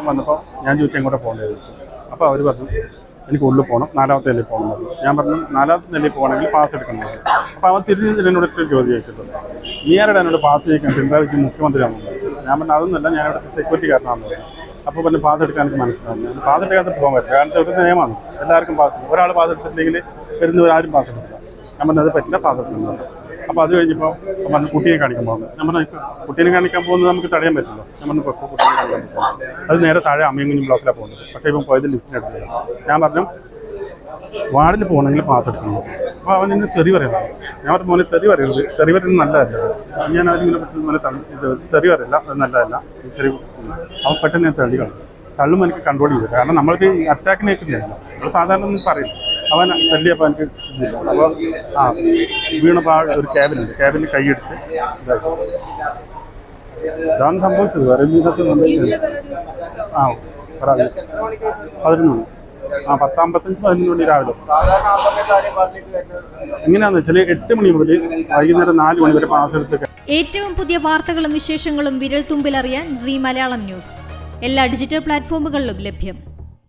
വന്നപ്പോൾ ഞാൻ ചോദിച്ചു എങ്ങോട്ട് പോകേണ്ടത്. അപ്പോൾ അവർ പറഞ്ഞു എനിക്ക് ഉള്ളിൽ പോകണം, 4ാമത്തെ നിലയിൽ പോകണം പറഞ്ഞു. ഞാൻ പറഞ്ഞു 4ാമത്തെ നിലയിൽ പോകണമെങ്കിൽ പാസ് എടുക്കണം. അപ്പോൾ അവൻ തിരിഞ്ഞ് എന്നോട് ഒരു ചോദ്യം ചോദിച്ചിട്ടുണ്ട്, നീ ആരുടെ എന്നോട് പാസ് ചോദിക്കാൻ പിണറായിക്ക് മുഖ്യമന്ത്രിയാണെന്ന് പറഞ്ഞു. ഞാൻ പറഞ്ഞു അതൊന്നുമല്ല, ഞാൻ ഇവിടുത്തെ സെക്യൂരിറ്റിക്കാരനാണെന്ന് പറഞ്ഞു. അപ്പോൾ പറഞ്ഞ് പാസ് എടുക്കാൻ എനിക്ക് മനസ്സിലാവും. പാസ് എടുക്കാത്ത പോകാൻ പറ്റില്ല, കാരണം ഇവിടുത്തെ നിയമമാണ്, എല്ലാവർക്കും പാസ്. ഒരാൾ പാസ് എടുത്തില്ലെങ്കിൽ വരുന്നവരാരും പാസ് എടുക്കില്ല. ഞാൻ പറഞ്ഞു അത് പറ്റില്ല, പാസ് എടുക്കണം. അപ്പോൾ അത് കഴിഞ്ഞപ്പോൾ പറഞ്ഞു കുട്ടിയെ കാണിക്കാൻ പോകുന്നത്. ഞാൻ പറഞ്ഞു കുട്ടീനെ കാണിക്കാൻ പോകുന്നത് നമുക്ക് തടയാൻ പറ്റില്ല. ഞാൻ പറഞ്ഞു ഇപ്പോൾ കുട്ടീനെ കാണിക്കാൻ പറ്റില്ല, അത് നേരെ താഴെ അമ്മയും ബ്ലോക്കിലാണ് പോകുന്നത്. പക്ഷേ ഇപ്പം പോയത് ലിഫ്റ്റിനെടുത്തില്ല. ഞാൻ പറഞ്ഞു വാർഡിൽ പോകണമെങ്കിൽ പാസ് എടുക്കണം. അപ്പോൾ അവൻ ഇന്ന് തെറി പറയുന്നത്. ഞാൻ പറഞ്ഞു മോനെ തെറി പറയരുത്, തെറി പറയുന്നത് നല്ലതല്ല. ഞാൻ അതിങ്ങനെ പറ്റുന്ന തെറി പറയില്ല, അത് നല്ലതല്ല. ചെറിയ അവൻ പെട്ടെന്ന് ഞാൻ തള്ളി കളഞ്ഞു. തള്ളുമ്പോൾ എനിക്ക് കൺട്രോൾ ചെയ്തു, കാരണം നമ്മളൊരു അറ്റാക്കിന് ഏൽക്കുന്നില്ല. നമ്മൾ സാധാരണ ഒന്നും പറയും. അവൻ തള്ളിയപ്പോൾ എനിക്ക് ഇതില്ല. അപ്പോൾ വീണപ്പോൾ ഒരു ക്യാബിനുണ്ട്, ക്യാബിന് കൈയടിച്ച് ഇതായി. ഇതാണ് സംഭവിച്ചത്. വേറെ ജീവിതത്തിൽ സംഭവിച്ചത് 11 10:55 11 മണി രാവിലെ. എങ്ങനെയാണെന്ന് വെച്ചാൽ 8 മണി മുതൽ വൈകുന്നേരം 4 മണി വരെ പാസ് എടുത്ത്. ഏറ്റവും പുതിയ വാർത്തകളും വിശേഷങ്ങളും വിരൽ തുമ്പിലറിയാൻ സീ മലയാളം ന്യൂസ് എല്ലാ ഡിജിറ്റൽ പ്ലാറ്റ്ഫോമുകളിലും ലഭ്യം.